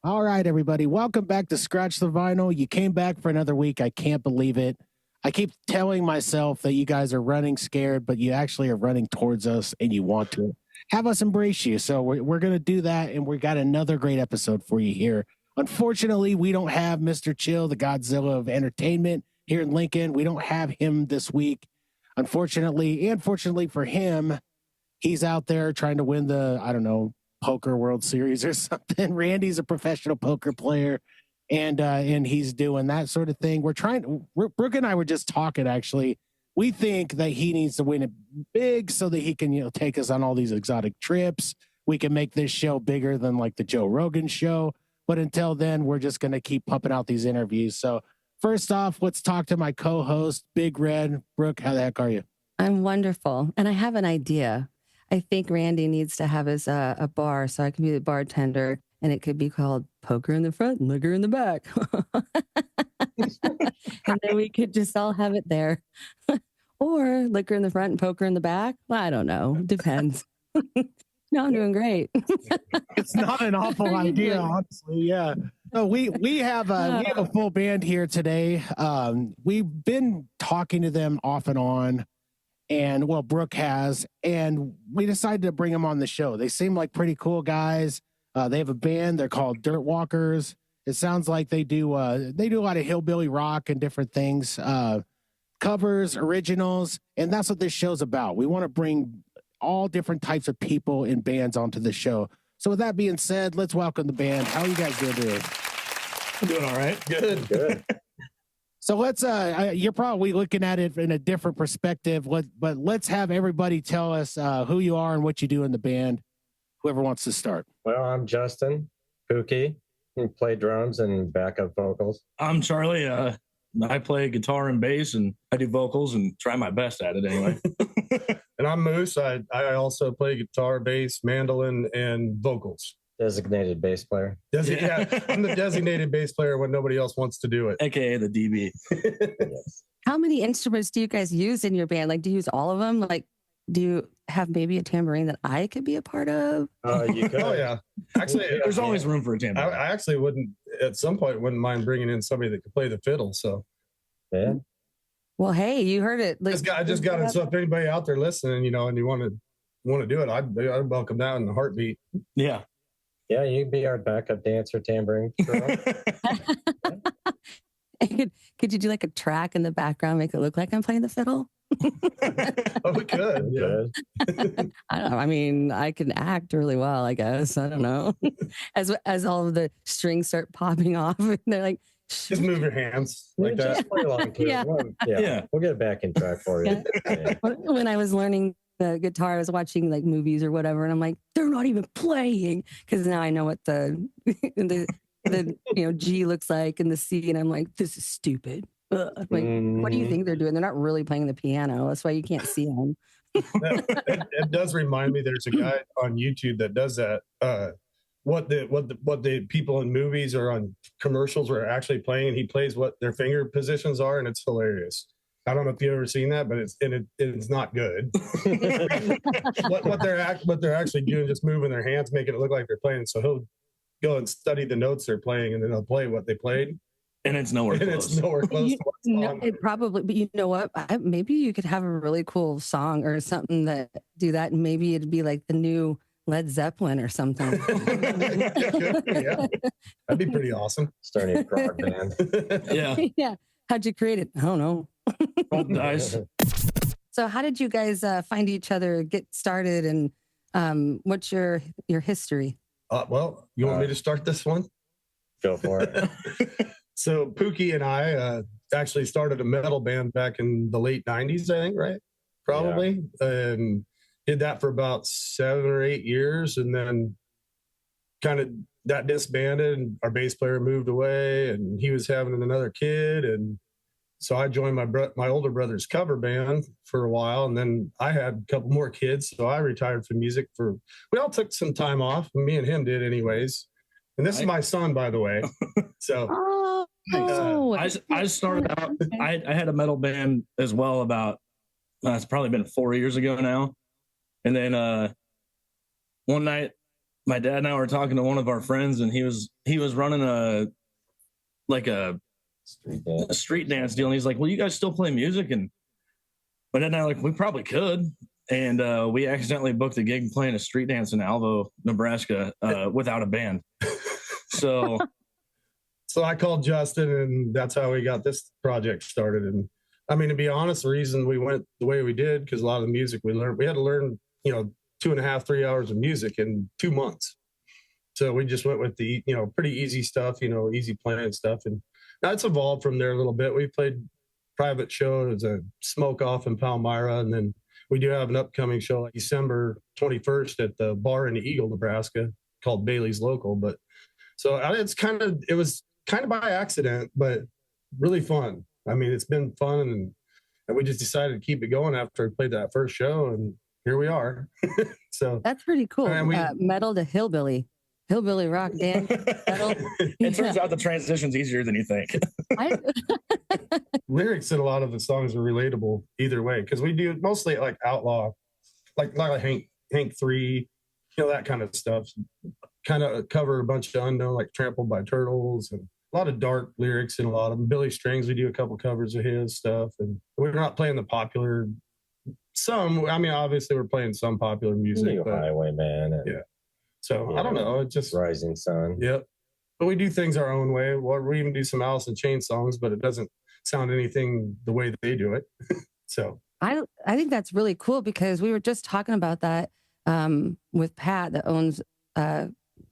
All right, everybody. Welcome back to Scratch the Vinyl. You came back for another week. I can't believe it. I keep telling myself that you guys are running scared, but you actually are running towards us and you want to have us embrace you. So we're going to do that. And we got another great episode for you here. Unfortunately, we don't have Mr. Chill, the Godzilla of entertainment here in Lincoln. We don't have him this week. Unfortunately, and fortunately for him, he's out there trying to win the, I don't know, poker World Series or something. Randy's a professional poker player, and he's doing that sort of thing. Brooke and I were just talking, actually. We think that he needs to win it big so that he can, take us on all these exotic trips. We can make this show bigger than like the Joe Rogan show. But until then, we're just going to keep pumping out these interviews. So first off, let's talk to my co-host, Big Red. Brooke, how the heck are you? I'm wonderful. And I have an idea. I think Randy needs to have his a bar so I can be the bartender, and it could be called Poker in the Front and Liquor in the Back. And then we could just all have it there. Or liquor in the front and poker in the back. Well, I don't know. Depends. No, I'm doing great. It's not an awful idea, honestly. Yeah. So we have a full band here today. We've been talking to them off and on. And well, Brooke has, and we decided to bring them on the show. They seem like pretty cool guys. They have a band. They're called Dirt Walkers. It sounds like they do a lot of hillbilly rock and different things, covers, originals, and that's what this show's about. We want to bring all different types of people in bands onto the show. So with that being said, let's welcome the band. How are you guys doing today? I'm doing all right. Good. So let's, you're probably looking at it in a different perspective, but let's have everybody tell us who you are and what you do in the band. Whoever wants to start. Well, I'm Justin Pookie. I play drums and backup vocals. I'm Charlie. I play guitar and bass, and I do vocals and try my best at it anyway. And I'm Moose. I also play guitar, bass, mandolin, and vocals. Designated bass player. Yeah, I'm the designated bass player when nobody else wants to do it. AKA the DB. Yes. How many instruments do you guys use in your band? Like, do you use all of them? Like, do you have maybe a tambourine that I could be a part of? You could. Oh, yeah. Actually, There's always room for a tambourine. I actually at some point, wouldn't mind bringing in somebody that could play the fiddle. So, Yeah. Well, hey, you heard it. I just got it. So if anybody out there listening, and you want to do it, I'd welcome that in a heartbeat. Yeah. Yeah, you can be our backup dancer, tambourine. Could you do like a track in the background, make it look like I'm playing the fiddle? Oh, we could. Yeah. I don't know. I mean, I can act really well, I guess. I don't know. As all of the strings start popping off, and they're like, just move your hands like that. Just play along to it. Yeah. We'll get a backing track for you. Yeah. When I was learning the guitar, I was watching like movies or whatever, and I'm like, they're not even playing, because now I know what the G looks like and the C, and I'm like, this is stupid. Like, what do you think they're doing? They're not really playing the piano. That's why you can't see them. It does remind me. There's a guy on YouTube that does that. What the people in movies or on commercials are actually playing, and he plays what their finger positions are, and it's hilarious. I don't know if you've ever seen that, but it's not good. what they're actually doing, just moving their hands, making it look like they're playing. So he'll go and study the notes they're playing, and then they'll play what they played. And it's nowhere close. It's nowhere close to what's on. It probably, but you know what? Maybe you could have a really cool song or something that do that, and maybe it'd be like the new Led Zeppelin or something. Yeah, that'd be pretty awesome. Starting a rock band. Yeah. Yeah. How'd you create it? I don't know. Roll the dice. So how did you guys find each other, get started, and what's your history? Well, you want me to start this one? Go for it. So Pookie and I actually started a metal band back in the late 90s, I think, right? Probably. Yeah. And did that for about 7 or 8 years, and then kind of that disbanded, and our bass player moved away, and he was having another kid, and so I joined my older brother's cover band for a while, and then I had a couple more kids, so I retired from music we all took some time off. Me and him did anyways. And this is my son, by the way. So I started out, I had a metal band as well about, it's probably been 4 years ago now. And then one night my dad and I were talking to one of our friends, and he was running a street dance deal, and he's like, "Well, you guys still play music?" And my dad and I were like, "We probably could." And we accidentally booked a gig playing a street dance in Alvo, Nebraska, without a band. So I called Justin, and that's how we got this project started. And I mean, to be honest, the reason we went the way we did, because a lot of the music we had to learn, 2.5, 3 hours of music in 2 months. So we just went with the, pretty easy stuff, easy playing stuff. And that's evolved from there a little bit. We played private shows, a Smoke Off in Palmyra. And then we do have an upcoming show like December 21st at the bar in Eagle, Nebraska, called Bailey's Local. But so it was kind of by accident, but really fun. I mean, it's been fun, and we just decided to keep it going after we played that first show, and here we are. So that's pretty cool. And metal to hillbilly rock band. Metal. It turns out the transition's easier than you think. Lyrics in a lot of the songs are relatable either way, because we do mostly like outlaw, like Hank 3, that kind of stuff. Kind of cover a bunch of unknown, like Trampled by Turtles, and a lot of dark lyrics in a lot of them. Billy Strings, we do a couple covers of his stuff, and we're not playing the popular. Obviously we're playing some popular music. New Highwayman. And, yeah. So I don't know. It's just Rising Sun. Yep. But we do things our own way. We even do some Alice in Chains songs, but it doesn't sound anything the way they do it. So I think that's really cool, because we were just talking about that with Pat that owns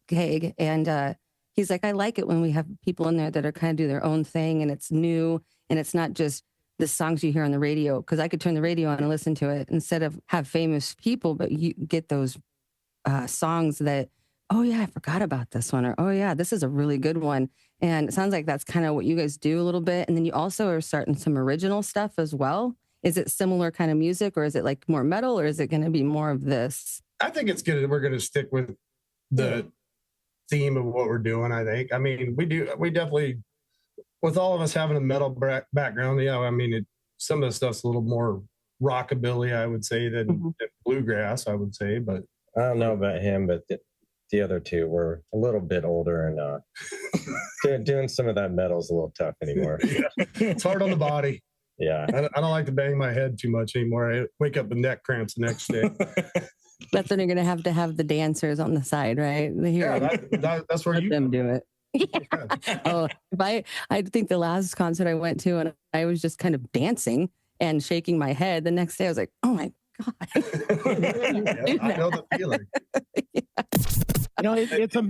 Gig, and he's like, I like it when we have people in there that are kind of do their own thing, and it's new, and it's not just the songs you hear on the radio, because I could turn the radio on and listen to it instead of have famous people, but you get those songs that, oh yeah, I forgot about this one, or oh yeah, this is a really good one. And it sounds like that's kind of what you guys do a little bit. And then you also are starting some original stuff as well. Is it similar kind of music, or is it like more metal, or is it going to be more of this? I think we're going to stick with the theme of what we're doing. I think. I mean, we definitely, with all of us having a metal background. Yeah, I mean, some of the stuff's a little more rockabilly, I would say, than bluegrass, I would say. But I don't know about him, but the other two were a little bit older, and doing some of that metal's a little tough anymore. Yeah. It's hard on the body. Yeah. I don't like to bang my head too much anymore. I wake up with neck cramps the next day. That's when you're going to have the dancers on the side, right? That's where let them do it. Yeah. Oh, I think the last concert I went to, and I was just kind of dancing and shaking my head. The next day I was like, oh my God. I know the feeling.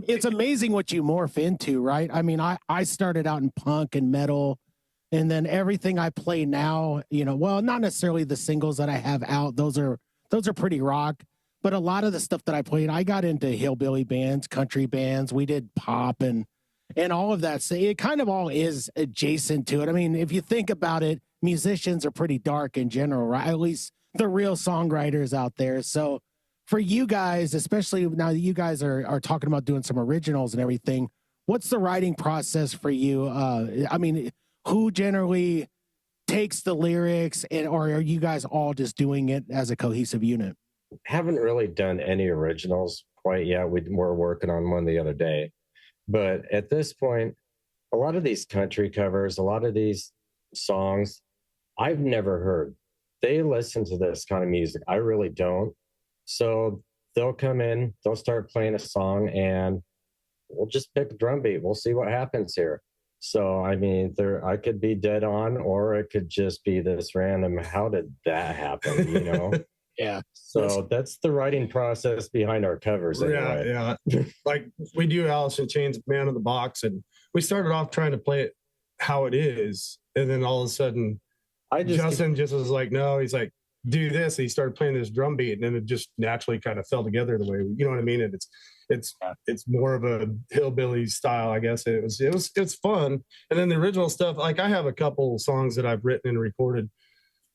It's amazing what you morph into, right? I mean, I started out in punk and metal, and then everything I play now, well, not necessarily the singles that I have out. Those are pretty rock. But a lot of the stuff that I played, I got into hillbilly bands, country bands. We did pop and all of that. So it kind of all is adjacent to it. I mean, if you think about it, musicians are pretty dark in general, right? At least the real songwriters out there. So for you guys, especially now that you guys are talking about doing some originals and everything, what's the writing process for you? I mean, who generally takes the lyrics, or are you guys all just doing it as a cohesive unit? Haven't really done any originals quite yet. We were working on one the other day. But at this point, a lot of these country covers, a lot of these songs, I've never heard. They listen to this kind of music. I really don't. So they'll come in, they'll start playing a song, and we'll just pick a drum beat. We'll see what happens here. So, I mean, I could be dead on, or it could just be this random, how did that happen, Yeah. So that's the writing process behind our covers. Anyway. Yeah. Like we do Alice in Chains, Man in the Box, and we started off trying to play it how it is, and then all of a sudden, Justin just was like, no, he's like, do this. And he started playing this drum beat, and then it just naturally kind of fell together the way, you know what I mean? And it's more of a hillbilly style, I guess. It's fun. And then the original stuff, like I have a couple songs that I've written and recorded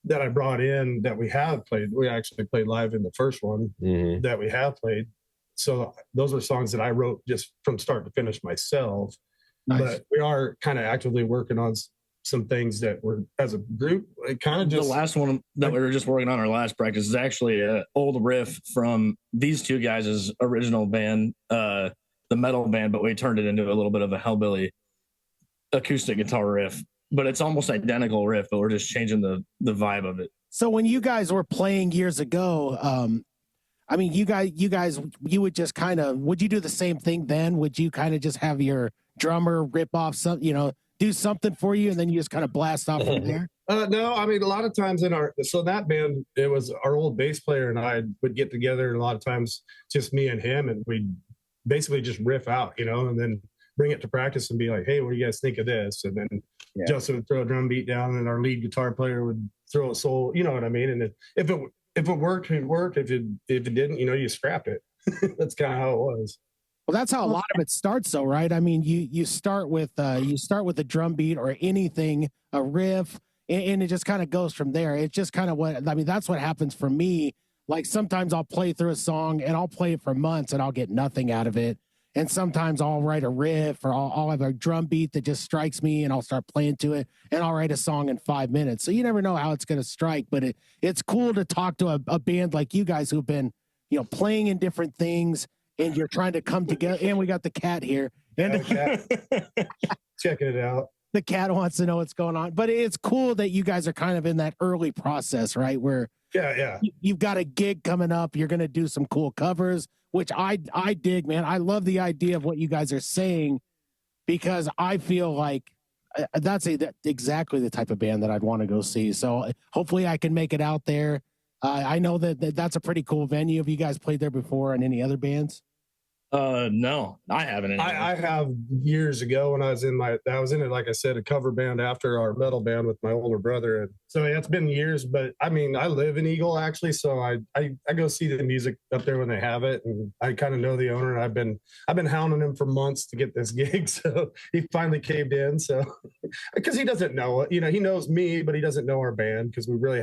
that I brought in that we have played. We actually played live in the first one that we have played. So those are songs that I wrote just from start to finish myself. Nice. But we are kind of actively working on some things that were as a group. It kind of just the last one that we were just working on our last practice is actually an old riff from these two guys' original band, the metal band, but we turned it into a little bit of a hellbilly acoustic guitar riff. But it's almost identical riff, but we're just changing the vibe of it. So when you guys were playing years ago, I mean, you guys, you would just kind of, would you do the same thing then? Would you kind of just have your drummer rip off some, do something for you, and then you just kind of blast off from there? No, I mean, a lot of times that band, it was our old bass player and I would get together, and a lot of times just me and him, and we'd basically just riff out, and then bring it to practice and be like, hey, what do you guys think of this? And then Justin would throw a drum beat down, and our lead guitar player would throw a solo, you know what I mean? And if it worked, it worked. If it didn't, you scrap it. That's kind of how it was. Well, that's how a lot of it starts, though, right? I mean, you start with a drum beat or anything, a riff, and it just kind of goes from there. It's just kind of that's what happens for me. Like sometimes I'll play through a song and I'll play it for months and I'll get nothing out of it. And sometimes I'll write a riff or I'll have a drum beat that just strikes me and I'll start playing to it and I'll write a song in 5 minutes. So you never know how it's going to strike, but it's cool to talk to a band like you guys who've been, playing in different things and you're trying to come together. And we got the cat here. And checking it out. The cat wants to know what's going on, but it's cool that you guys are kind of in that early process, right? Where you've got a gig coming up. You're going to do some cool covers, which I dig, man. I love the idea of what you guys are saying because I feel like that's exactly the type of band that I'd want to go see. So hopefully I can make it out there. I know that's a pretty cool venue. Have you guys played there before on any other bands? No, I haven't. I have years ago when I was in it, like I said, a cover band after our metal band with my older brother. And so it's been years, but I mean, I live in Eagle actually. So I go see the music up there when they have it. And I kind of know the owner, and I've been hounding him for months to get this gig. So he finally caved in. So, because he doesn't know it, he knows me, but he doesn't know our band because we really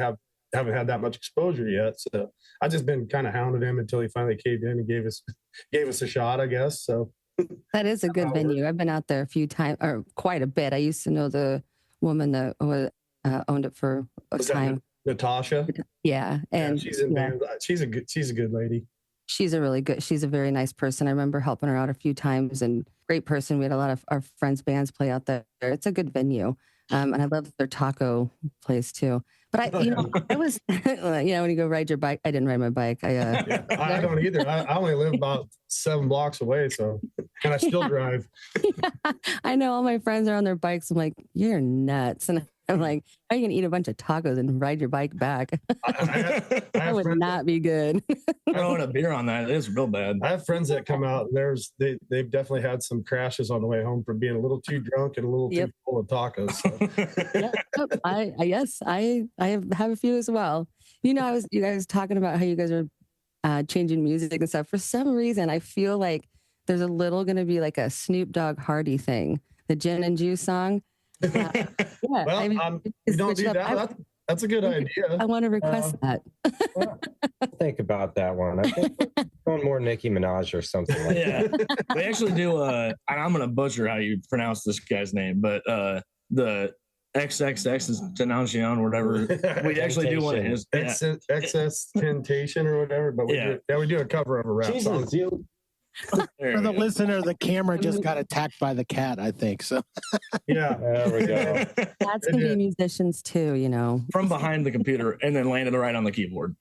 haven't had that much exposure yet. So I just been kind of hounding him until he finally caved in and gave us a shot, I guess. So that is a good venue. I've been out there a few times, or quite a bit. I used to know the woman that owned it for a time. Natasha. Yeah. And she's in band. She's a good lady. She's a very nice person. I remember helping her out a few times, and great person. We had a lot of our friends' bands play out there. It's a good venue. And I love their taco place too. But I was, when you go ride your bike, I didn't ride my bike. I don't either. I only live about 7 blocks away, and I still drive. Yeah, I know all my friends are on their bikes. I'm like, you're nuts. And I'm like, how are you going to eat a bunch of tacos and ride your bike back? That would not be good. Throwing a beer on that is real bad. I have friends that come out. They've definitely had some crashes on the way home from being a little too drunk and a little too full of tacos. So. I have a few as well. You guys talking about how you guys are changing music and stuff. For some reason, I feel like there's a little going to be like a Snoop Dogg Hardy thing, the Gin and Juice song. We don't do that. That's a good idea. I want to request that. Think about that one. I think going more Nicki Minaj or something like that. We actually do, and I'm going to butcher how you pronounce this guy's name, but the XXX is Denunciation or whatever. We actually do one of his. Excess Temptation or whatever, but we do a cover of a rap song. For the listener, the camera just got attacked by the cat, I think. So yeah, there we go. Cats can be musicians too, From behind the computer and then landed right on the keyboard.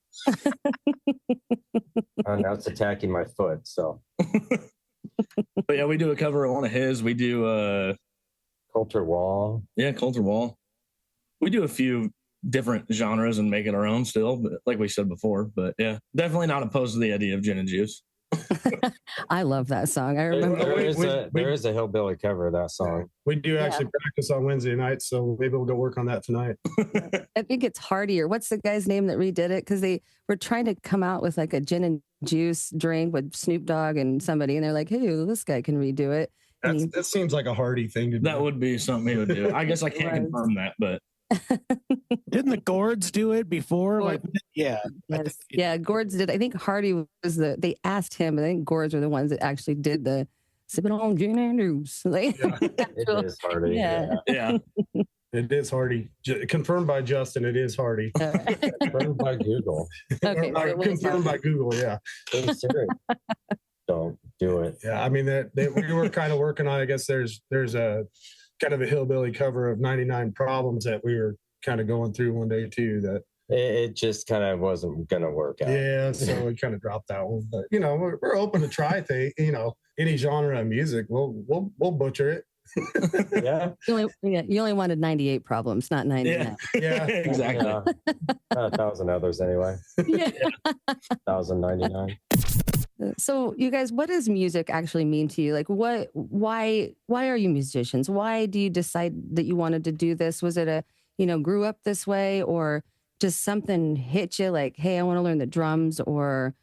Now it's attacking my foot. So, but yeah, we do a cover of one of his. We do Coulter Wall. Yeah, Coulter Wall. We do a few different genres and make it our own still, but like we said before. But yeah, definitely not opposed to the idea of Gin and Juice. I love that song. I remember there is a hillbilly cover of that song. We do actually practice on Wednesday nights, so maybe we'll go work on that tonight. I think it's Hardy, or what's the guy's name that redid it? Because they were trying to come out with like a gin and juice drink with Snoop Dogg and somebody, and they're like, "Hey, this guy can redo it." That seems like a Hardy thing to do. That would be something he would do. I guess I can't confirm that, but didn't the Gourds do it before? Gourds did. I think Hardy was they asked him, but I think Gourds were the ones that actually did the sipping on gin and juice. It is Hardy. Yeah. It is Hardy. Confirmed by Justin. It is Hardy. Confirmed by Google. Okay, so it was Confirmed by Google. Yeah. Hey, Siri, don't do it. Yeah. I mean, we were kind of working on. I guess there's a kind of a hillbilly cover of 99 Problems that we were kind of going through one day too. That It just kind of wasn't going to work out. yeah, so we kind of dropped that one. But you know, we're open to try things. You know, any genre of music, we'll butcher it. Yeah. You only wanted 98 Problems, not 99. Yeah, exactly. Yeah. 1,000 others anyway. Yeah. 1,099. So you guys, what does music actually mean to you? Like why are you musicians? Why do you decide that you wanted to do this? Was it grew up this way, or just something hit you like, hey, I want to learn the drums, or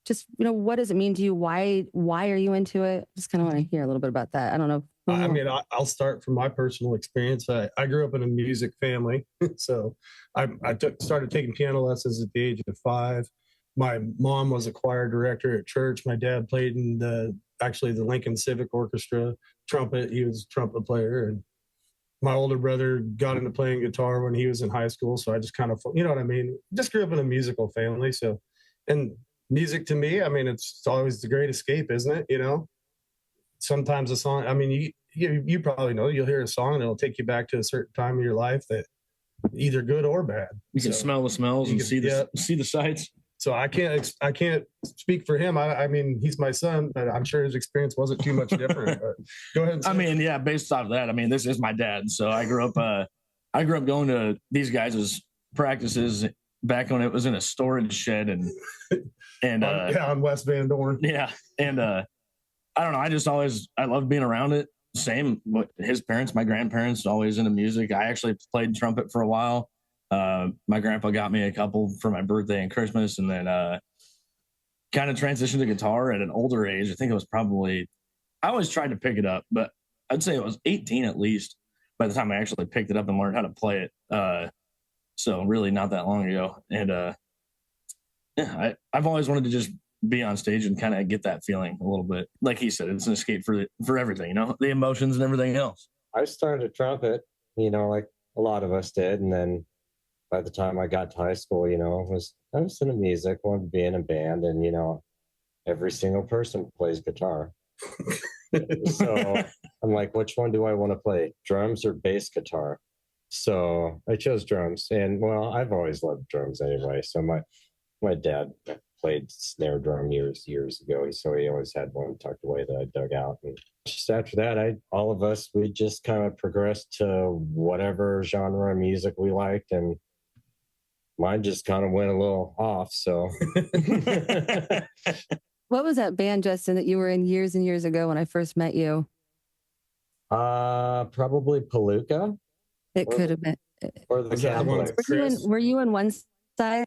just, what does it mean to you? Why are you into it? Just kind of want to hear a little bit about that. I don't know. I mean, I'll start from my personal experience. I grew up in a music family. So I started taking piano lessons at the age of 5. My mom was a choir director at church. My dad played in the Lincoln Civic Orchestra, trumpet. He was a trumpet player. And my older brother got into playing guitar when he was in high school. So I just kind of, you know what I mean? Just grew up in a musical family. So, and music to me, I mean, it's always the great escape, isn't it? Sometimes a song, I mean, you probably know, you'll hear a song and it'll take you back to a certain time of your life that either good or bad. You can smell the smells and see the sights. So I can't speak for him. I mean, he's my son, but I'm sure his experience wasn't too much different. But go ahead. I mean, yeah, based off of that, I mean, this is my dad. So I grew up going to these guys' practices back when it was in a storage shed and on West Van Dorn. Yeah. And I don't know. I loved being around it. Same with his parents, my grandparents, always into music. I actually played trumpet for a while. My grandpa got me a couple for my birthday and Christmas, and then kind of transitioned to guitar at an older age. I think it was I always tried to pick it up, but I'd say it was 18 at least by the time I actually picked it up and learned how to play it. So really not that long ago. And yeah, I've always wanted to just be on stage and kind of get that feeling a little bit. Like he said, it's an escape for everything, the emotions and everything else. I started trumpet, like a lot of us did. And then by the time I got to high school, I was into music, wanted to be in a band, and, every single person plays guitar. So I'm like, which one do I want to play, drums or bass guitar? So I chose drums. And well, I've always loved drums anyway. So my dad played snare drum years ago. So he always had one tucked away that I dug out. And just after that, all of us, we just kind of progressed to whatever genre of music we liked. And mine just kind of went a little off. So what was that band, Justin, that you were in years and years ago when I first met you? Probably Palooka. It could have been. Or the Cowboys. Were you in one side?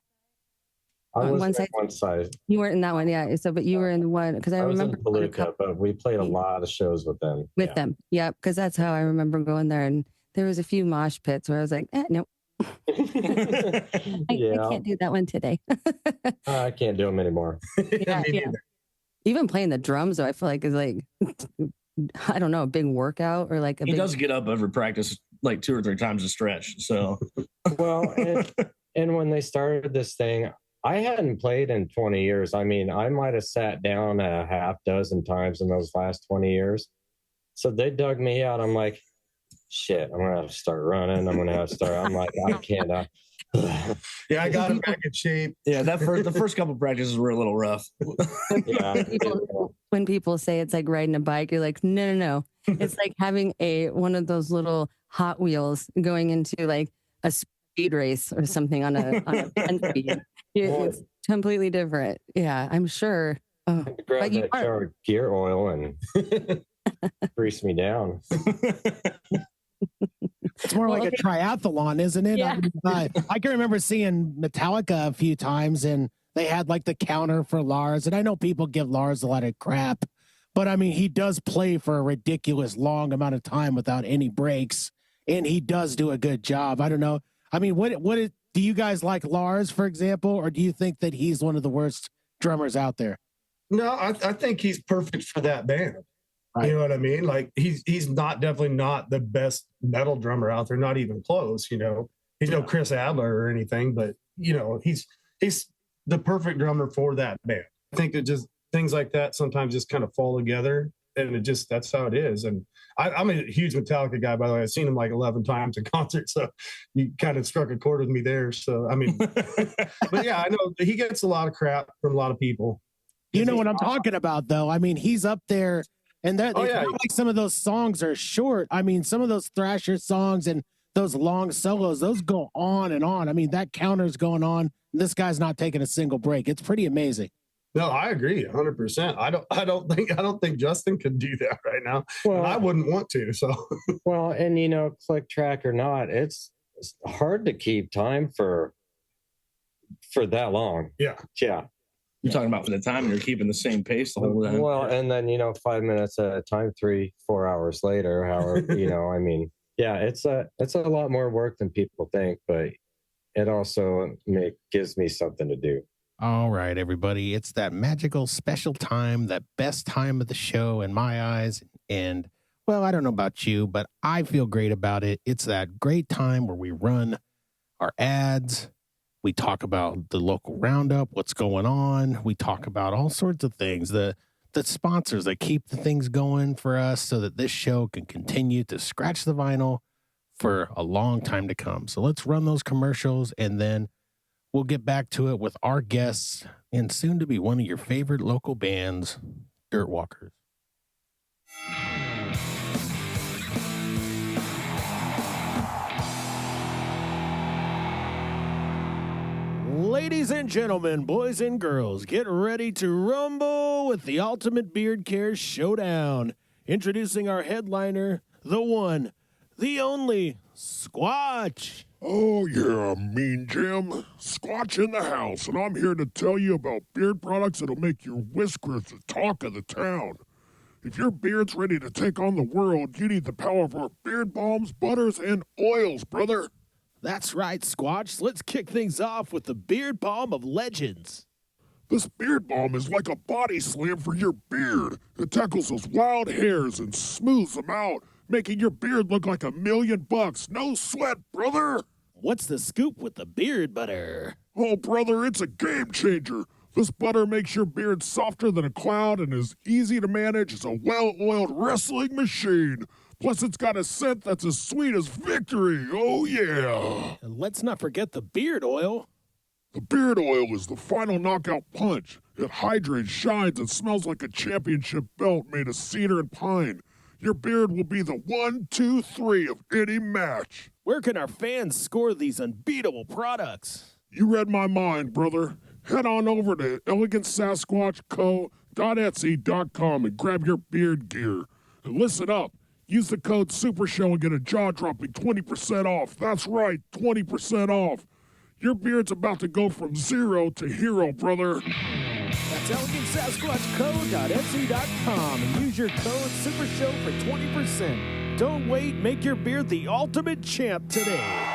I was on one side. You weren't in that one, yeah. So, but you were in one, because I remember in Palooka, but we played a lot of shows with them. Them, yeah, because that's how I remember going there. And there was a few mosh pits where I was like, no. I can't do that one today. I can't do them anymore. Yeah. Even playing the drums, though, I feel like is like, I don't know, a big workout or like he does get up every practice like 2 or 3 times a stretch. So, well, and when they started this thing, I hadn't played in 20 years. I mean, I might have sat down a half dozen times in those last 20 years. So they dug me out. I'm like, shit, I'm going to have to start running. I'm like, I can't. Yeah, I got him back in shape. Yeah, the first couple of practices were a little rough. Yeah. When people say it's like riding a bike, you're like, no. It's like having one of those little Hot Wheels going into like a speed race or something on a 10 speed. It's completely different. Yeah, I'm sure. Oh, grab that jar of gear oil and grease me down. It's more like a triathlon, isn't it? Yeah. I can remember seeing Metallica a few times, and they had like the counter for Lars. And I know people give Lars a lot of crap, but I mean, he does play for a ridiculous long amount of time without any breaks, and he does do a good job. I don't know. I mean, do you guys like Lars, for example, or do you think that he's one of the worst drummers out there? No, I think he's perfect for that band. Right. You know what I mean? Like he's definitely not the best metal drummer out there, not even close. You know, he's no Chris Adler or anything, but you know, he's the perfect drummer for that band. I think that just things like that sometimes just kind of fall together, and that's how it is. And I'm a huge Metallica guy, by the way. I've seen him like 11 times in concert, so you kind of struck a chord with me there. So I mean, but yeah, I know he gets a lot of crap from a lot of people. You know what I'm talking about, though. I mean, he's up there, and it's not like some of those songs are short. I mean, some of those Thrasher songs and those long solos, those go on and on. I mean, that counter's going on. And this guy's not taking a single break. It's pretty amazing. No, I agree 100%. I don't think Justin could do that right now. Well, I wouldn't want to. So, well, and you know, click track or not, it's hard to keep time for that long. Yeah. You're talking about for the time, and you're keeping the same pace the whole time. Well, and then 5 minutes at a time, 3-4 hours later, however, I mean, yeah, it's a lot more work than people think, but it also gives me something to do. All right, everybody. It's that magical special time, that best time of the show in my eyes. And, well, I don't know about you, but I feel great about it. It's that great time where we run our ads. We talk about the local roundup, what's going on. We talk about all sorts of things, the sponsors that keep the things going for us so that this show can continue to scratch the vinyl for a long time to come. So let's run those commercials, and then we'll get back to it with our guests and soon to be one of your favorite local bands, Dirt Walkers. Ladies and gentlemen, boys and girls, get ready to rumble with the Ultimate Beard Care Showdown. Introducing our headliner, the one, the only, Squatch. Oh, yeah, Mean Jim. Squatch in the house, and I'm here to tell you about beard products that'll make your whiskers the talk of the town. If your beard's ready to take on the world, you need the power of our beard balms, butters, and oils, brother. That's right, Squatch. Let's kick things off with the Beard Balm of Legends. This beard balm is like a body slam for your beard. It tackles those wild hairs and smooths them out, making your beard look like $1,000,000. No sweat, brother. What's the scoop with the beard butter? Oh, brother, it's a game changer. This butter makes your beard softer than a cloud and as easy to manage as a well-oiled wrestling machine. Plus, it's got a scent that's as sweet as victory. Oh, yeah. And let's not forget the beard oil. The beard oil is the final knockout punch. It hydrates, shines, and smells like a championship belt made of cedar and pine. Your beard will be the 1, 2, 3 of any match. Where can our fans score these unbeatable products? You read my mind, brother. Head on over to elegantsasquatchco.etsy.com and grab your beard gear. And listen up. Use the code SUPERSHOW and get a jaw-dropping 20% off. That's right, 20% off. Your beard's about to go from 0 to hero, brother. That's elegantsasquatchco.etsy.com and use your code SUPERSHOW for 20%. Don't wait, make your beard the ultimate champ today.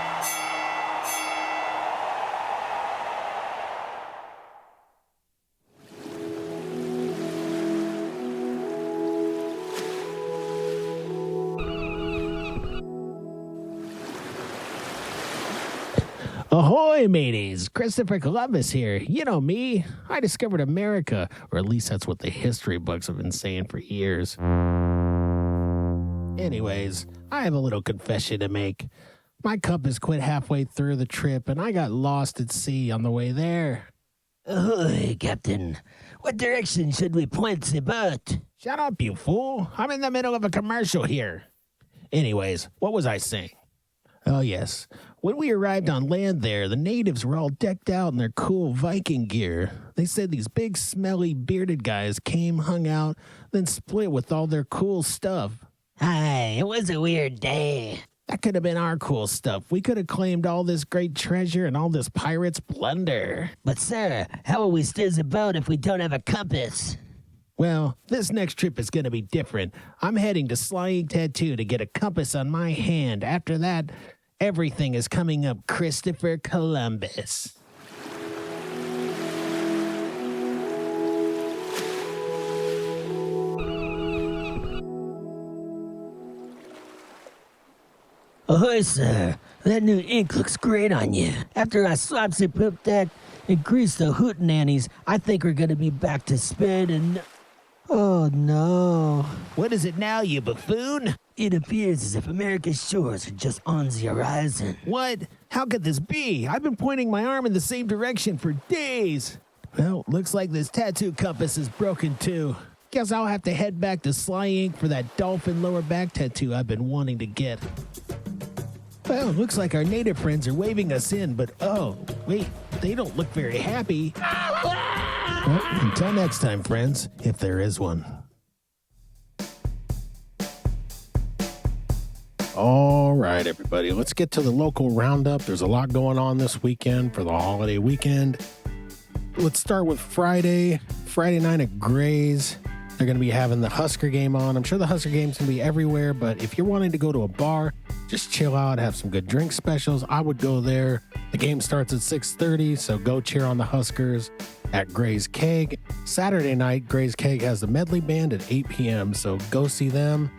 Ahoy, mateys! Christopher Columbus here. You know me. I discovered America, or at least that's what the history books have been saying for years. Anyways, I have a little confession to make. My compass quit halfway through the trip, and I got lost at sea on the way there. Ahoy, Captain. What direction should we point the boat? Shut up, you fool. I'm in the middle of a commercial here. Anyways, what was I saying? Oh, yes. When we arrived on land there, the natives were all decked out in their cool Viking gear. They said these big, smelly, bearded guys came, hung out, then split with all their cool stuff. Aye, it was a weird day. That could have been our cool stuff. We could have claimed all this great treasure and all this pirate's plunder. But, sir, how will we steer the boat if we don't have a compass? Well, this next trip is going to be different. I'm heading to Slying Tattoo to get a compass on my hand. After that, everything is coming up Christopher Columbus. Ahoy, sir. That new ink looks great on you. After I swaps the poop deck and grease the hootenannies, I think we're gonna be back to sped and... Oh, no. What is it now, you buffoon? It appears as if America's shores are just on the horizon. What? How could this be? I've been pointing my arm in the same direction for days. Well, looks like this tattoo compass is broken too. Guess I'll have to head back to Sly Ink for that dolphin lower back tattoo I've been wanting to get. Well, looks like our native friends are waving us in, but oh, wait, they don't look very happy. Well, until next time, friends, if there is one. All right, everybody, let's get to the local roundup. There's a lot going on this weekend for the holiday weekend. Let's start with Friday night at Gray's. They're going to be having the Husker game on. I'm sure the Husker game's going to be everywhere, but if you're wanting to go to a bar, just chill out, have some good drink specials, I would go there. The game starts at 6:30, so go cheer on the Huskers at Gray's Keg. Saturday night, Gray's Keg has the Medley Band at 8 p.m., so go see them.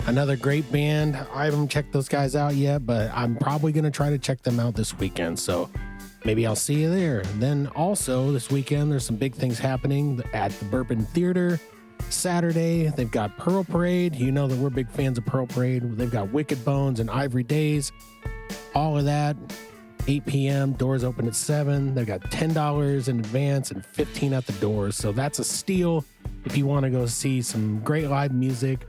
Another great band. I haven't checked those guys out yet, but I'm probably going to try to check them out this weekend, so maybe I'll see you there. And then also this weekend, there's some big things happening at the Bourbon Theater. Saturday, they've got Pearl Parade. You know that we're big fans of Pearl Parade. They've got Wicked Bones and Ivory Days. All of that, 8 p.m. Doors open at 7. They've got $10 in advance and $15 at the doors. So that's a steal if you want to go see some great live music.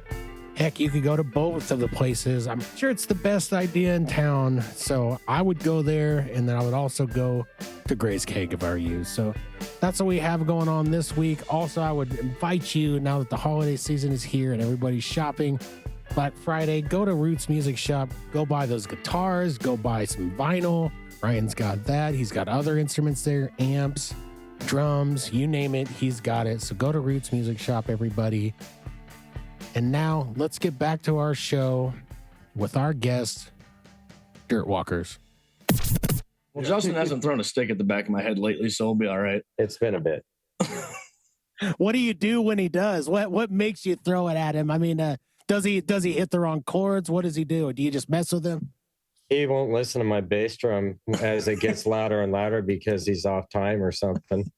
Heck, you could go to both of the places. I'm sure it's the best idea in town. So I would go there, and then I would also go to Gray's Keg if I were you. So that's what we have going on this week. Also, I would invite you, now that the holiday season is here and everybody's shopping, Black Friday, go to Roots Music Shop. Go buy those guitars. Go buy some vinyl. Ryan's got that. He's got other instruments there, amps, drums, you name it, he's got it. So go to Roots Music Shop, everybody. And now let's get back to our show with our guests, Dirt Walkers. Well, Justin hasn't thrown a stick at the back of my head lately, so we'll be all right. It's been a bit. What do you do when he does? What makes you throw it at him? I mean, does he hit the wrong chords? What does he do? Do you just mess with him? He won't listen to my bass drum as it gets louder and louder because he's off time or something.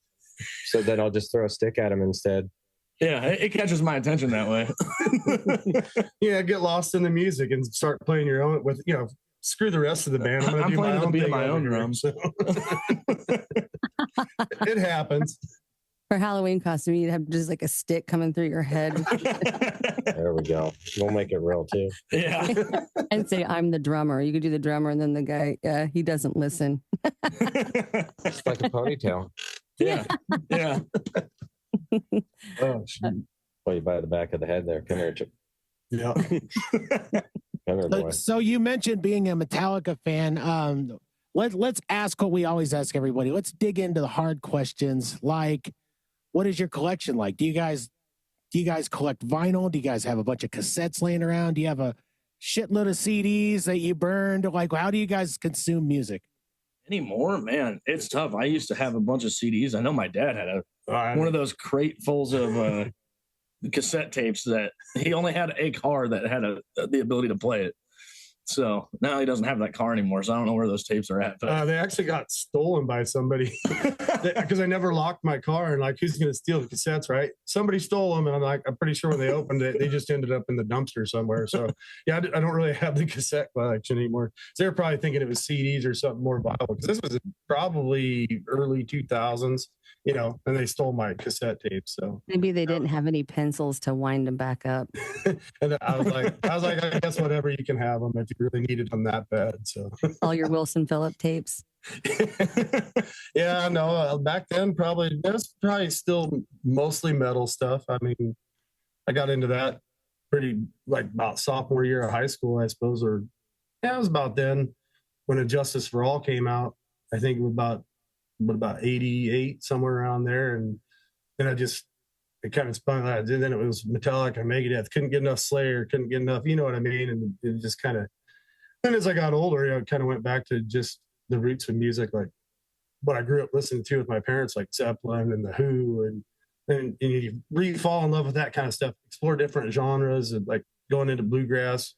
So then I'll just throw a stick at him instead. Yeah, it catches my attention that way. Yeah, get lost in the music and start playing your own with, screw the rest of the band. I'm playing the beat of thing my own over here, drums. so. It happens. For Halloween costume, you'd have just like a stick coming through your head There we go. We'll make it real too. Yeah. and say, I'm the drummer. You could do the drummer, and then the guy, he doesn't listen. It's like a ponytail. Yeah. Yeah. Oh, shoot. Well, you by the back of the head there. Come here, Chip. Yeah. Come here, boy. So you mentioned being a Metallica fan. Let's ask what we always ask everybody. Let's dig into the hard questions. Like, what is your collection like? Do you guys collect vinyl? Do you guys have a bunch of cassettes laying around? Do you have a shitload of CDs that you burned? Like, how do you guys consume music? Anymore, man, it's tough. I used to have a bunch of CDs. I know my dad had one of those cratefuls of cassette tapes that he only had a car that had the ability to play it. So now he doesn't have that car anymore. So I don't know where those tapes are at. But They actually got stolen by somebody because I never locked my car, and like, who's going to steal the cassettes, right? Somebody stole them, and I'm pretty sure when they opened it, they just ended up in the dumpster somewhere. So yeah, I don't really have the cassette collection anymore. So they're probably thinking it was CDs or something more viable, because this was probably early 2000s, and they stole my cassette tapes. So Maybe they didn't have any pencils to wind them back up. and I was like, I guess whatever, you can have them if you really needed them that bad. So All your Wilson Phillip tapes. Yeah, no, back then there's probably still mostly metal stuff. I mean, I got into that pretty like about sophomore year of high school, I suppose, or yeah, it was about then when Justice for All came out. I think it was about 88, somewhere around there, and then it kind of spun out. And then it was Metallica, Megadeth. Couldn't get enough Slayer, couldn't get enough, you know what I mean? And it just kind of. Then as I got older, I kind of went back to just the roots of music, like what I grew up listening to with my parents, like Zeppelin and The Who, and you really fall in love with that kind of stuff. Explore different genres, and like going into bluegrass.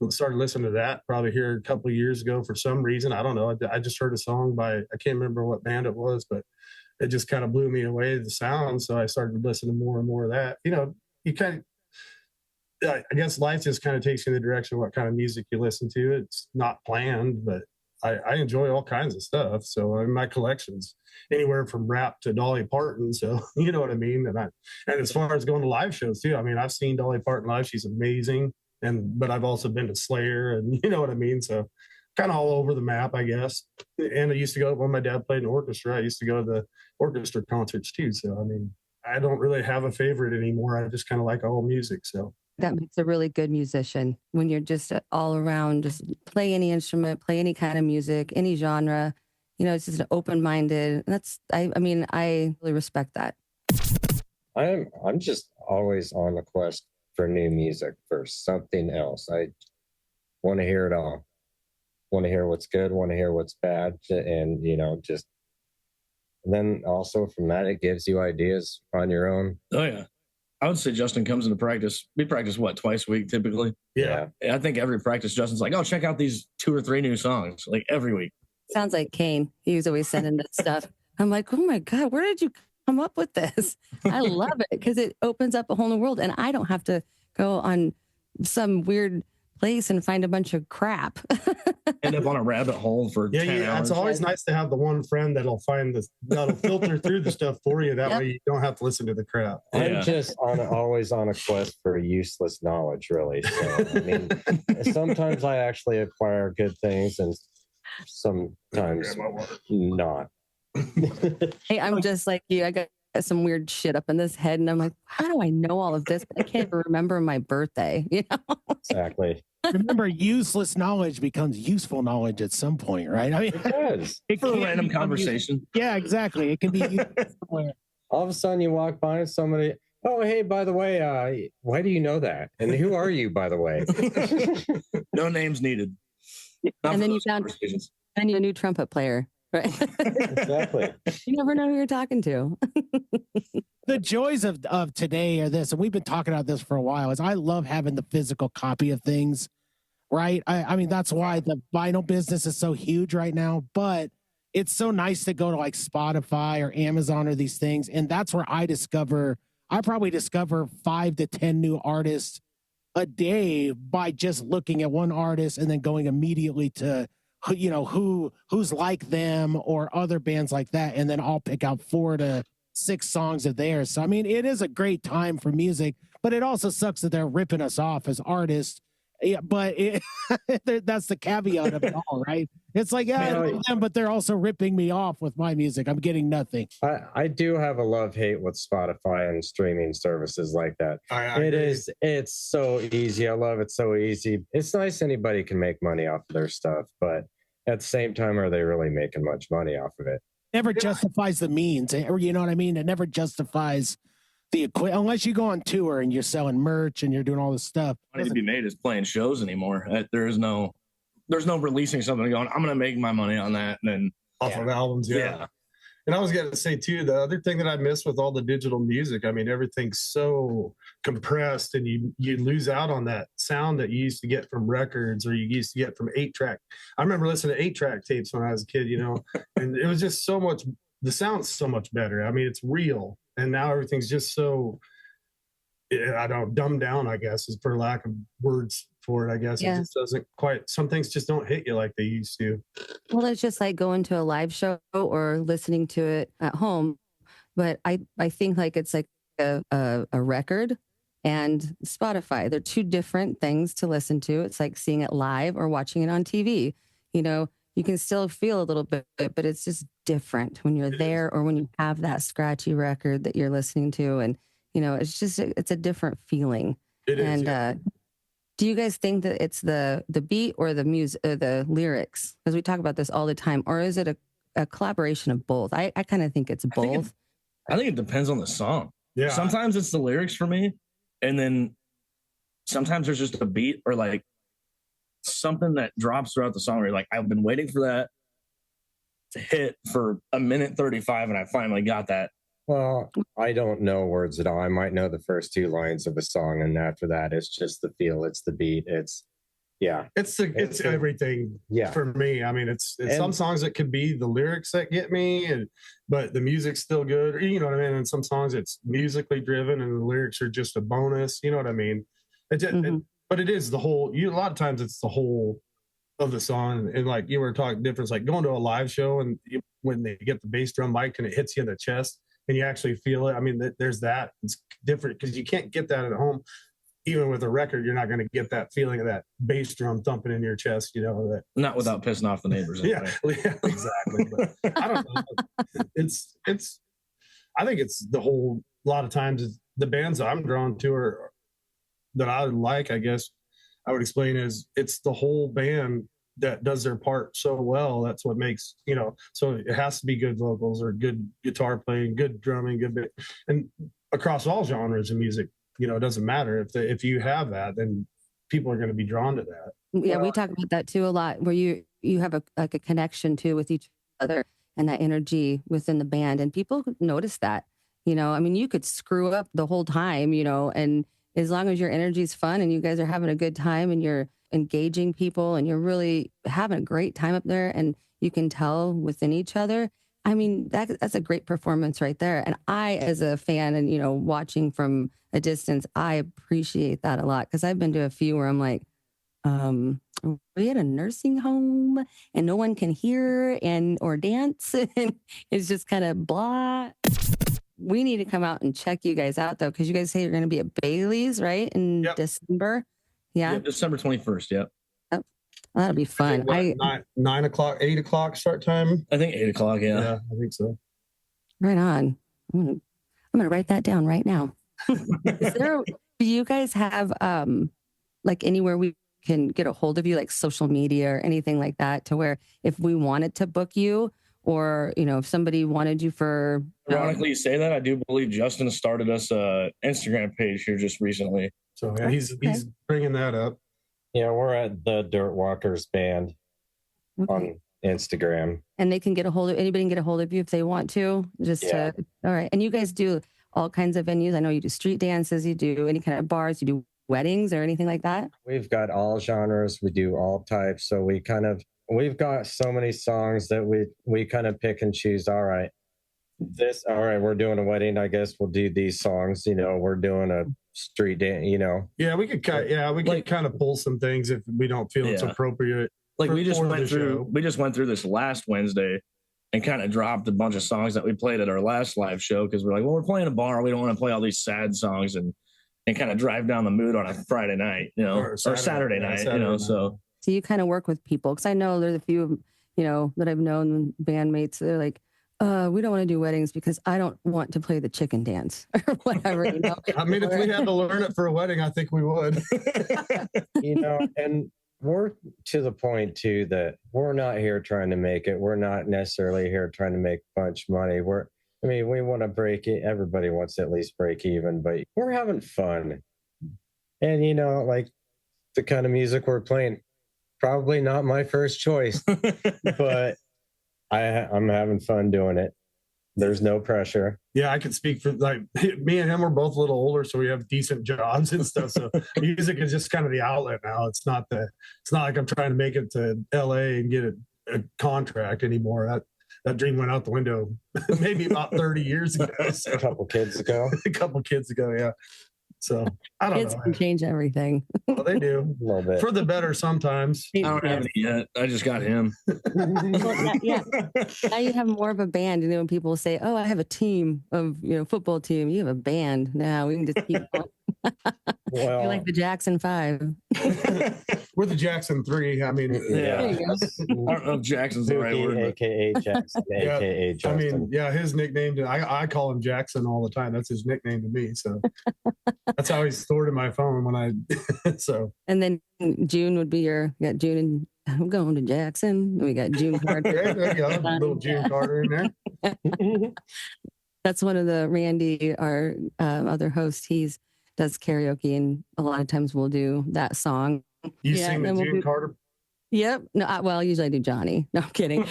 started listening to that probably here a couple of years ago for some reason. I don't know. I just heard a song by, I can't remember what band it was, but it just kind of blew me away, the sound. So I started listening to more and more of that. You know, you kind of, I guess life just kind of takes you in the direction of what kind of music you listen to. It's not planned, but I enjoy all kinds of stuff. So in my collections, anywhere from rap to Dolly Parton. So you know what I mean? And as far as going to live shows too, I mean, I've seen Dolly Parton live. She's amazing. But I've also been to Slayer, and you know what I mean? So kind of all over the map, I guess. And I used to go, when my dad played in orchestra, I used to go to the orchestra concerts too. So, I mean, I don't really have a favorite anymore. I just kind of like all music. So that makes a really good musician when you're just all around, just play any instrument, play any kind of music, any genre. You know, it's just an open-minded. I mean, I really respect that. I'm just always on the quest for new music, for something else. I want to hear it all. Want to hear what's good, want to hear what's bad, and you know, just and then also from that it gives you ideas on your own. Oh yeah. I would say Justin comes into practice. We practice what, twice a week typically? Yeah. I think every practice Justin's like, oh, check out these 2 or 3 new songs, like every week. Sounds like Cain. He was always sending that stuff. I'm like, oh my God, where did you come up with this? I love it because it opens up a whole new world, and I don't have to go on some weird place and find a bunch of crap. End up on a rabbit hole for 10 hours. It's always nice to have the one friend that'll filter through the stuff for you. That way you don't have to listen to the crap. I'm just always on a quest for useless knowledge, really. So I mean, sometimes I actually acquire good things, and sometimes not. Hey, I'm just like you. I got some weird shit up in this head, and I'm like, how do I know all of this? But I can't even remember my birthday. You know? Exactly. Remember, useless knowledge becomes useful knowledge at some point, right? I mean, it does. For a random conversation. Yeah, exactly. It can be useful somewhere. All of a sudden, you walk by and somebody. Oh, hey, by the way, why do you know that? And who are you, by the way? No names needed. And then you found a new trumpet player. Right. Exactly. You never know who you're talking to. The joys of today are this, and we've been talking about this for a while, is I love having the physical copy of things, right? I mean, that's why the vinyl business is so huge right now, but it's so nice to go to like Spotify or Amazon or these things. And that's where I probably discover 5 to 10 new artists a day by just looking at one artist and then going immediately to who's like them or other bands like that, and then I'll pick out 4 to 6 songs of theirs. So I mean, it is a great time for music, but it also sucks that they're ripping us off as artists. Yeah, but that's the caveat of it all, right? It's like, yeah, I love them, but they're also ripping me off with my music. I'm getting nothing. I do have a love-hate with Spotify and streaming services like that. It's so easy. I love it so easy. It's nice anybody can make money off of their stuff, but at the same time, are they really making much money off of it? Never justifies the means. You know what I mean? It never justifies the equipment unless you go on tour and you're selling merch and you're doing all this stuff. Money to be made is playing shows anymore. There's no releasing something and going, I'm going to make my money on that. And then off of albums. Yeah. And I was going to say too, the other thing that I miss with all the digital music, I mean, everything's so compressed and you lose out on that sound that you used to get from records or you used to get from 8-track. I remember listening to 8-track tapes when I was a kid, and it was just the sound's so much better. I mean, it's real. And now everything's just so, dumbed down, I guess, is for lack of words for it, I guess. Yeah. It just doesn't quite, some things just don't hit you like they used to. Well, it's just like going to a live show or listening to it at home. But I think like it's like a record and Spotify. They're 2 different things to listen to. It's like seeing it live or watching it on TV. You can still feel a little bit, but it's just different when you're there or when you have that scratchy record that you're listening to. And, it's a different feeling. It is. And do you guys think that it's the beat or the music, the lyrics? Because we talk about this all the time. Or is it a collaboration of both? I kind of think it's both. I think it depends on the song. Yeah. Sometimes it's the lyrics for me. And then sometimes there's just a beat or like something that drops throughout the song where you're like, I've been waiting for that to hit for 1:35 and I finally got that. Well, I don't know words at all. I might know the first 2 lines of a song, and after that, it's just the feel, it's the beat, it's Yeah. It's everything Yeah. for me. I mean, it's some songs that could be the lyrics that get me, but the music's still good. You know what I mean? And some songs it's musically driven and the lyrics are just a bonus. You know what I mean? But it is the whole. A lot of times it's the whole of the song. And like you were talking difference, like going to a live show and when they get the bass drum mic and it hits you in the chest and you actually feel it. I mean, there's that. It's different because you can't get that at home. Even with a record, you're not going to get that feeling of that bass drum thumping in your chest, you know. That not without pissing off the neighbors. Anyway. Yeah, exactly. But I don't know. I think it's the whole. A lot of times, the bands I'm drawn to are that I like. I guess I would explain is it's the whole band that does their part so well. That's what makes So it has to be good vocals or good guitar playing, good drumming, good and across all genres of music. It doesn't matter if you have that, then people are going to be drawn to that. Yeah, we talk about that too a lot, where you have a connection too with each other and that energy within the band, and people notice that. I mean, you could screw up the whole time, and as long as your energy is fun and you guys are having a good time and you're engaging people and you're really having a great time up there, and you can tell within each other. I mean, that's a great performance right there. And I, as a fan and, watching from a distance, I appreciate that a lot because I've been to a few where I'm like, are we at a nursing home and no one can hear or dance? And it's just kind of blah. We need to come out and check you guys out, though, because you guys say you're going to be at Bailey's, right, in December? Yeah, December 21st, yeah. That'll be fun. 9 o'clock, 8 o'clock start time. I think 8 o'clock. Yeah, I think so. Right on. I'm gonna write that down right now. Do you guys have like anywhere we can get a hold of you, like social media or anything like that, to where if we wanted to book you, or if somebody wanted you for? Ironically, you say that. I do believe Justin started us a Instagram page here just recently. So yeah, he's bringing that up. Yeah, we're at the Dirt Walkers Band on Instagram. And they can get a hold of anybody can get a hold of you if they want to. All right. And you guys do all kinds of venues. I know you do street dances, you do any kind of bars, you do weddings or anything like that. We've got all genres, we do all types. So we've got so many songs that we kind of pick and choose. All right, we're doing a wedding, I guess we'll do these songs. We're doing a street dance, Yeah, we could kind of pull some things if we don't feel it's appropriate. Like we just went through this last Wednesday and kind of dropped a bunch of songs that we played at our last live show because we're like, well, we're playing a bar, we don't want to play all these sad songs and kind of drive down the mood on a Friday night, or Saturday night, So you kind of work with people, because I know there's a few, that I've known bandmates. They're like, we don't want to do weddings because I don't want to play the chicken dance or whatever. I mean, if we had to learn it for a wedding, I think we would. And we're to the point too that we're not here trying to make it. We're not necessarily here trying to make a bunch of money. We want to break it. Everybody wants to at least break even, but we're having fun. And like the kind of music we're playing, probably not my first choice, but I'm having fun doing it. There's no pressure. Yeah, I can speak for me and him. We're both a little older, so we have decent jobs and stuff. So music is just kind of the outlet now. It's not like I'm trying to make it to LA and get a contract anymore. That dream went out the window maybe about 30 years ago. So. A couple kids ago, yeah. So I don't know. Kids can change everything. Well, they do. A little bit. For the better sometimes. I don't have any yet. I just got him. Yeah. Now you have more of a band. When people say, oh, I have a team of, football team. You have a band. Now we can just keep going. Well, You're like the Jackson 5. We're the Jackson 3. I mean, yeah. I don't know if Jackson's the right word. AKA Jackson, AKA Justin. I mean, yeah, his nickname, I call him Jackson all the time. That's his nickname to me. So that's how he's stored in my phone so. And then June would be you got June and I'm going to Jackson. We got June Carter. There you go. Little June Carter in there. That's one of the Randy, our other host. He's does karaoke, and a lot of times we'll do that song. You sing the June Carter? Yep. No, usually I do Johnny. No, I'm kidding.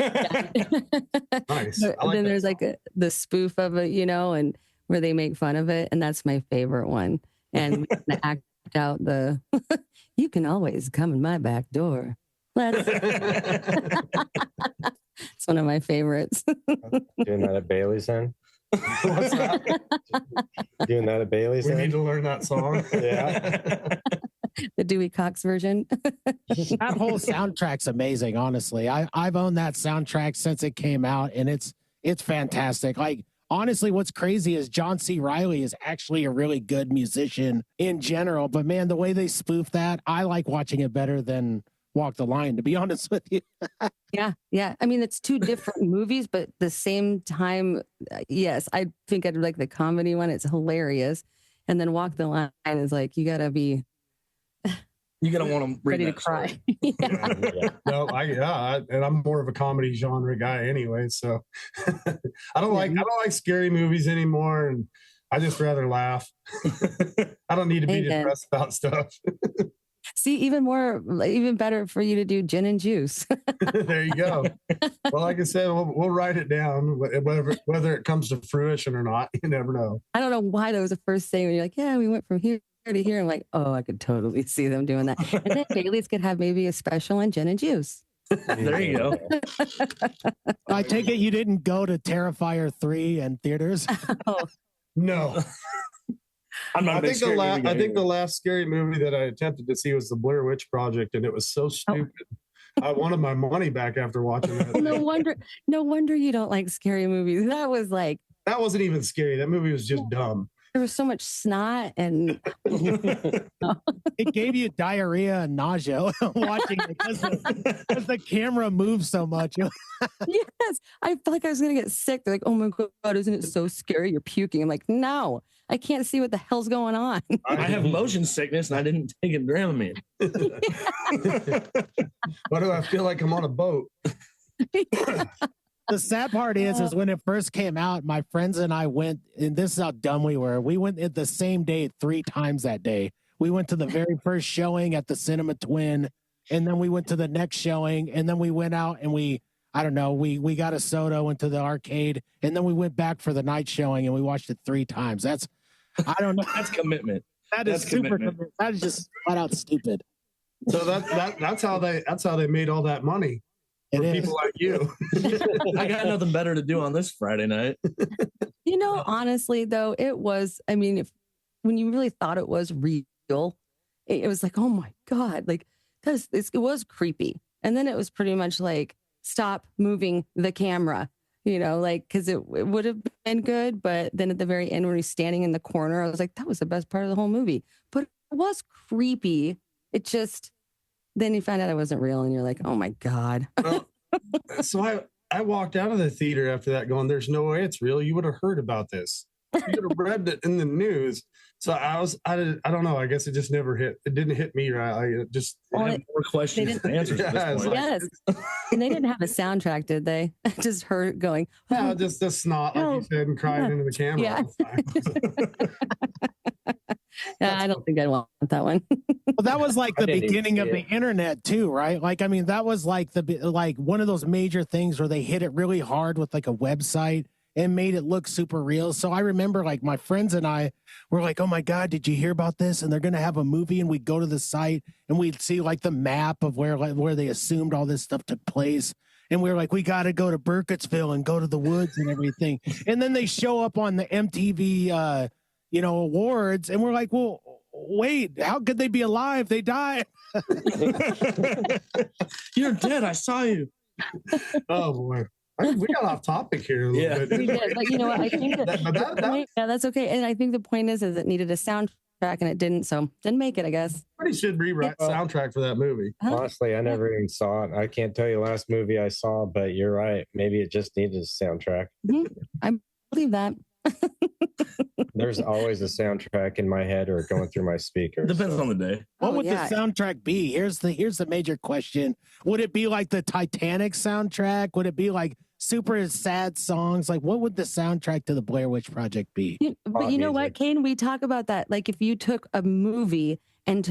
Nice. Then there's like the spoof of it, and where they make fun of it, and that's my favorite one. And we act out the you can always come in my back door. It's one of my favorites. Doing that at Bailey's then? What's that? Doing that at Bailey's We then? need to learn that song. Yeah. The Dewey Cox version. That whole soundtrack's amazing, honestly. I've owned that soundtrack since it came out, and it's fantastic. Like, honestly, what's crazy is John C. Reilly is actually a really good musician in general, but man, the way they spoof that, I like watching it better than Walk the Line, to be honest with you. Yeah. I mean, it's two different movies, but the same time, yes, I think I'd like the comedy one. It's hilarious. And then Walk the Line is like, you got to be want to ready to cry. Yeah. No, and I'm more of a comedy genre guy anyway. So I don't like scary movies anymore, and I just rather laugh. I don't need to be depressed about stuff. See, even better for you to do gin and juice. There you go. Well, like I said, we'll write it down, whether it comes to fruition or not. You never know. I don't know why that was the first thing when you're like, yeah, we went from here to here. I'm like, oh, I could totally see them doing that. And then Bailey's could have maybe a special on gin and juice. There you go. I take it you didn't go to Terrifier 3 in theaters? No. I'm not I think the last scary movie that I attempted to see was the Blair Witch Project, and it was so stupid. I wanted my money back after watching that. No wonder you don't like scary movies. That wasn't even scary. That movie was just dumb. There was so much snot and It gave you diarrhea and nausea watching it because the camera moves so much. yes, I felt like I was gonna get sick. They're like, "Oh my god, isn't it so scary? You're puking." I'm like, "No, I can't see what the hell's going on." I have motion sickness and I didn't take a Dramamine. Why do I feel like I'm on a boat? The sad part is when it first came out, my friends and I went, and this is how dumb we were. We went at the same day 3 times that day. We went to the very first showing at the Cinema Twin, and then we went to the next showing, and then we went out and we got a soda, went to the arcade, and then we went back for the night showing and we watched it 3 times. I don't know. That's commitment. That's super commitment. That is just flat out stupid. So that's how they made all that money. For people like you. I got nothing better to do on this Friday night. Honestly, though, it was, I mean, when you really thought it was real, it was like, oh my God, like, because it was creepy. And then it was pretty much like, stop moving the camera, because it would have been good. But then at the very end, when he's standing in the corner, I was like, that was the best part of the whole movie. But it was creepy. It just, then you find out it wasn't real and you're like, oh my God. Well, so I walked out of the theater after that going, there's no way it's real. You would have heard about this. You would have read it in the news. So I don't know. I guess it just never hit. It didn't hit me right. I have more questions than answers at this point. Yes. And they didn't have a soundtrack, did they? Just her going. No, just the snot, like you said, and crying into the camera. Yeah. Yeah, I don't think I want that one. Well, that was like the beginning of the internet too, right? Like, I mean, that was like one of those major things where they hit it really hard with like a website and made it look super real. So I remember like my friends and I were like, oh my God, did you hear about this? And they're going to have a movie, and we'd go to the site and we'd see like the map of where they assumed all this stuff took place. And we were like, we got to go to Burkittsville and go to the woods and everything. And then they show up on the MTV, awards. And we're like, well, wait, how could they be alive? They died. You're dead. I saw you. Oh boy. We got off topic here a little bit. We did, but you know what? I think that's okay. And I think the point is it needed a soundtrack and it didn't, so didn't make it, I guess. Somebody should rewrite soundtrack for that movie. Honestly, I never even saw it. I can't tell you the last movie I saw, but you're right. Maybe it just needed a soundtrack. Mm-hmm. I believe that. There's always a soundtrack in my head or going through my speakers. Depends on the day. What would the soundtrack be? Here's the major question. Would it be like the Titanic soundtrack? Would it be like super sad songs? Like, what would the soundtrack to the Blair Witch Project be? But you know what, Cain? We talk about that. Like, if you took a movie and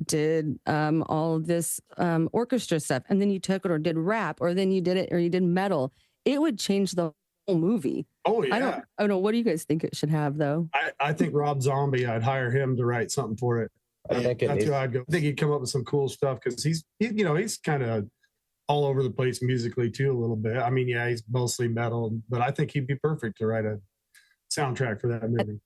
did all of this orchestra stuff, and then you took it or did rap, or then you did it or you did metal, it would change the whole movie. Oh yeah. I don't know. What do you guys think it should have, though? I think Rob Zombie. I'd hire him to write something for it. I think that's who I'd go. I think he'd come up with some cool stuff because he's kind of all over the place musically too a little bit. I mean, yeah, he's mostly metal, but I think he'd be perfect to write a soundtrack for that movie.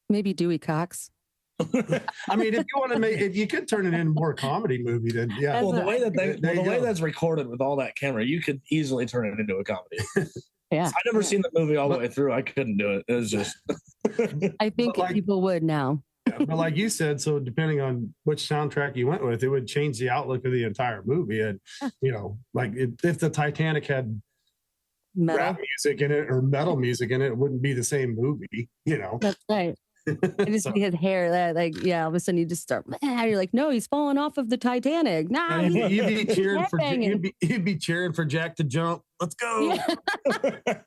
Maybe Dewey Cox. I mean, if you could turn it into more comedy movie, then yeah. Well, the way that that's recorded with all that camera, you could easily turn it into a comedy. Yeah, I've never seen the movie all the way through. I couldn't do it. It was just. I think people would now. Yeah, but like you said, so depending on which soundtrack you went with, it would change the outlook of the entire movie. And like if the Titanic had rap music in it or metal music in it, it wouldn't be the same movie. That's right. It just be his hair that all of a sudden you just start. You're like, no, he's falling off of the Titanic. Nah, you'd be cheering for Jack to jump. Let's go. Yeah.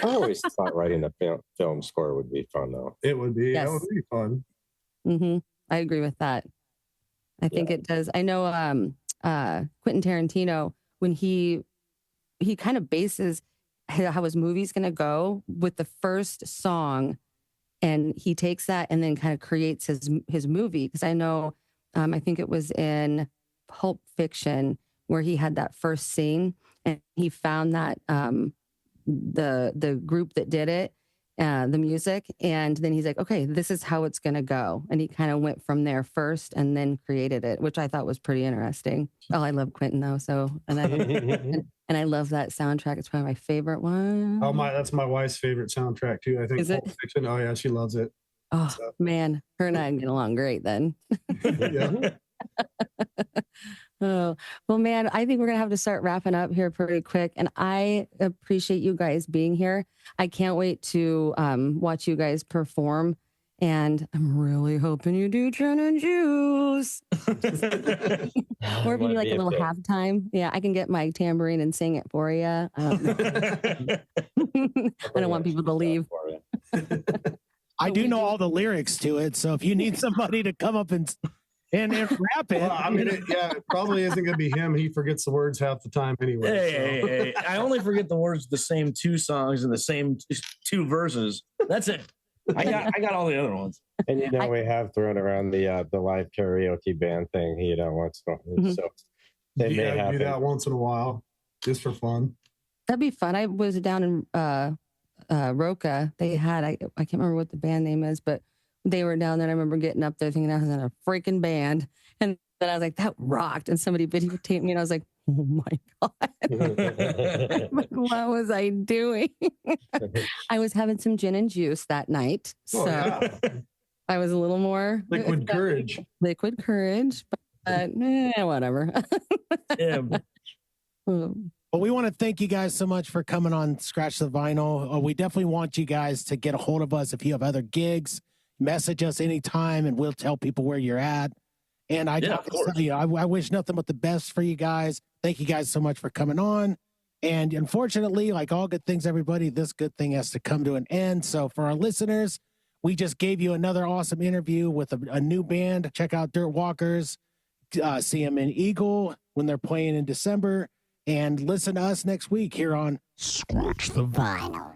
I always thought writing a film score would be fun, though. It would be. Yes. That would be fun. Mm-hmm. I agree with that. I think it does. I know Quentin Tarantino, when he kind of bases how his movie's going to go with the first song, and he takes that and then kind of creates his movie. Because I know, I think it was in Pulp Fiction where he had that first scene, and he found that the group that did it, the music, and then he's like, okay, this is how it's going to go. And he kind of went from there first and then created it, which I thought was pretty interesting. Oh, I love Quentin though. So, and I love that soundtrack. It's probably my favorite one. Oh that's my wife's favorite soundtrack too. I think Is it? Pulp Fiction. Oh yeah, she loves it. Oh man, her and I get along great then. Yeah. Oh, well, man, I think we're going to have to start wrapping up here pretty quick. And I appreciate you guys being here. I can't wait to watch you guys perform. And I'm really hoping you do Gin and Juice. Or if you do like a little halftime. Yeah, I can get my tambourine and sing it for you. I don't want people to leave. I do know all the lyrics to it. So if you need somebody to come up and rap it. Well, I mean, it probably isn't going to be him. He forgets the words half the time anyway. Hey, I only forget the words of the same two songs and the same two verses. That's it. I got all the other ones. And we have thrown around the live karaoke band thing. Once in a while. So they may do that once in a while, just for fun. That'd be fun. I was down in Roca. They had I can't remember what the band name is, but they were down there. I remember getting up there thinking I was in a freaking band. And then I was like, that rocked. And somebody videotaped me and I was like, oh my God. Like, what was I doing? I was having some gin and juice that night. So I was a little more liquid courage. Liquid courage. But whatever. Yeah. Well, we want to thank you guys so much for coming on Scratch the Vinyl. We definitely want you guys to get a hold of us if you have other gigs. Message us anytime and we'll tell people where you're at. And I wish nothing but the best for you guys. Thank you guys so much for coming on. And unfortunately, like all good things, everybody, this good thing has to come to an end. So for our listeners, we just gave you another awesome interview with a new band. Check out Dirt Walkers. See them in Eagle when they're playing in December. And listen to us next week here on Scratch the Vinyl.